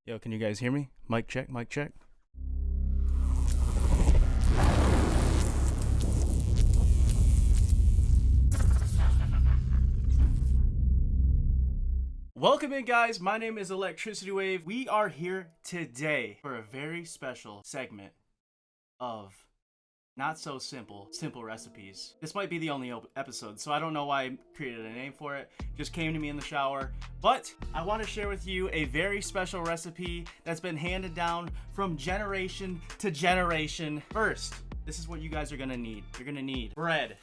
Yo, can you guys hear me? Mic check, mic check. Welcome in, guys. My name is Electricity Wave. We are here today for a very special segment of Not So Simple Recipes. This might be the only episode, so I don't know why I created a name for it. Just came to me in the shower. But I want to share with you a very special recipe that's been handed down from generation to generation. First, this is what you guys are gonna need. You're gonna need bread.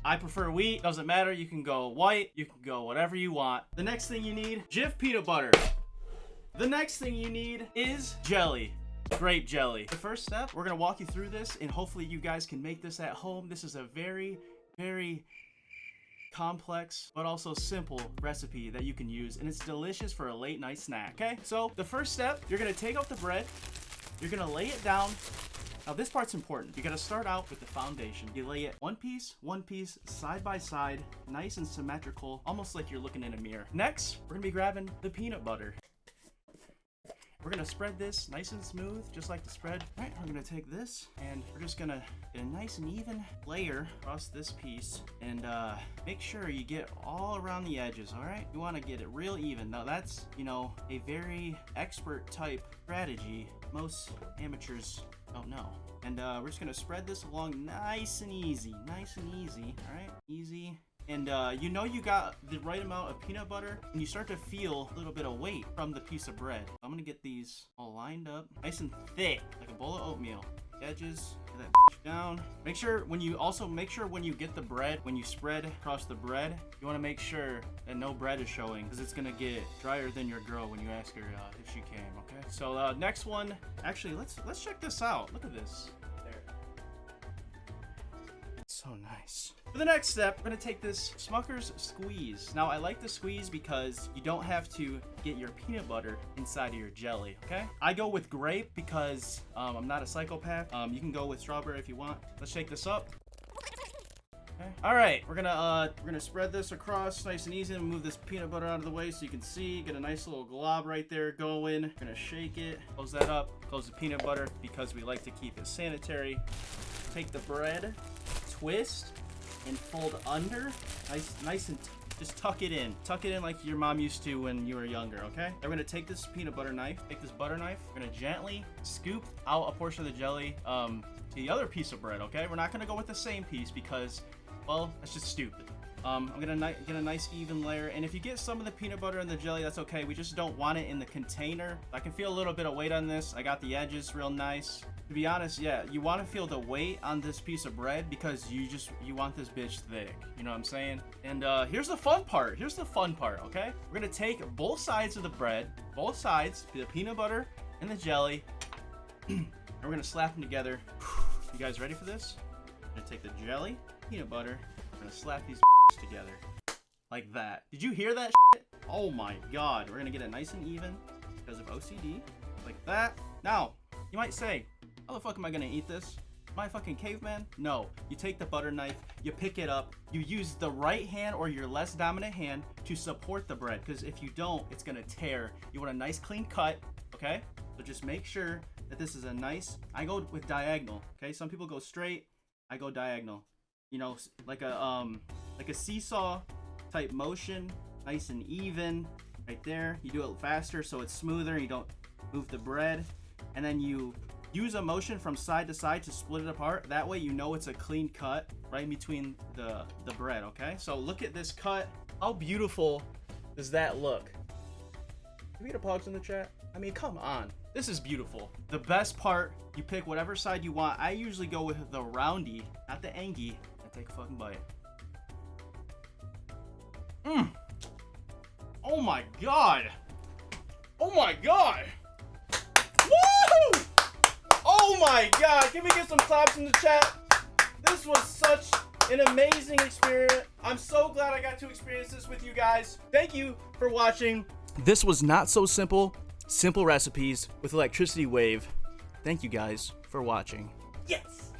I prefer wheat, doesn't matter. You can go white, you can go whatever you want. The next thing you need, Jif peanut butter. The next thing you need is jelly. Grape jelly. The first step, we're gonna walk you through this, and hopefully you guys can make this at home. This is a very, very complex but also simple recipe that you can use, and it's delicious for a late night snack. Okay, so the first step, you're gonna take out the bread, you're gonna lay it down. Now this part's important. You gotta start out with the foundation. You lay it one piece, side by side, nice and symmetrical, almost like you're looking in a mirror. Next, we're gonna be grabbing the peanut butter. We're gonna spread this nice and smooth, just like the spread. All right, we're gonna take this and we're just gonna get a nice and even layer across this piece, and make sure you get all around the edges, all right? You wanna get it real even. Now that's, a very expert type strategy. Most amateurs don't know. And we're just gonna spread this along nice and easy, all right? Easy. And you got the right amount of peanut butter, and you start to feel a little bit of weight from the piece of bread. I'm gonna get these all lined up, nice and thick, like a bowl of oatmeal. Edges, get that down. Make sure when you get the bread, when you spread across the bread, you wanna make sure that no bread is showing, because it's gonna get drier than your girl when you ask her if she came, okay? So next one, actually, let's check this out. Look at this. So nice. For the next step, we're gonna take this Smucker's Squeeze. Now I like the squeeze because you don't have to get your peanut butter inside of your jelly, okay? I go with grape because I'm not a psychopath. You can go with strawberry if you want. Let's shake this up. Okay. All right, we're gonna spread this across nice and easy and move this peanut butter out of the way so you can see, get a nice little glob right there going. We're gonna shake it, close that up, close the peanut butter because we like to keep it sanitary. Take the bread, twist, and fold under, nice and just tuck it in like your mom used to when you were younger, okay? Then we're gonna take this butter knife, we're gonna gently scoop out a portion of the jelly to the other piece of bread, okay? We're not gonna go with the same piece because, well, that's just stupid. I'm gonna get a nice even layer, and if you get some of the peanut butter in the jelly, that's okay. We just don't want it in the container. I can feel a little bit of weight on this. I got the edges real nice. To be honest, yeah, you want to feel the weight on this piece of bread because you want this bitch thick. You know what I'm saying? And here's the fun part. Okay? We're gonna take both sides of the bread, both sides, the peanut butter and the jelly, and we're gonna slap them together. You guys ready for this? We're gonna take the jelly, peanut butter, we're gonna slap these together like that. Did you hear that shit? Oh my god. We're gonna get it nice and even because of OCD, like that. Now, you might say, how the fuck am I gonna eat this? Am I a fucking caveman? No. You take the butter knife, you pick it up, you use the right hand or your less dominant hand to support the bread, because if you don't, it's gonna tear. You want a nice clean cut, okay? So just make sure that this is a nice, I go with diagonal, okay? Some people go straight, I go diagonal. Like a seesaw type motion, nice and even, right there. You do it faster so it's smoother, you don't move the bread, and then you use a motion from side to side to split it apart. That way you know it's a clean cut right in between the bread, okay? So look at this cut. How beautiful does that look? Can we get a pause in the chat? I mean, come on. This is beautiful. The best part, you pick whatever side you want. I usually go with the roundy, not the angy. I take a fucking bite. Oh my god. Oh my god. Woo! Oh my god. Can we get some claps in the chat? This was such an amazing experience. I'm so glad I got to experience this with you guys. Thank you for watching. This was Not So Simple Recipes with Electricity Wave. Thank you guys for watching. Yes.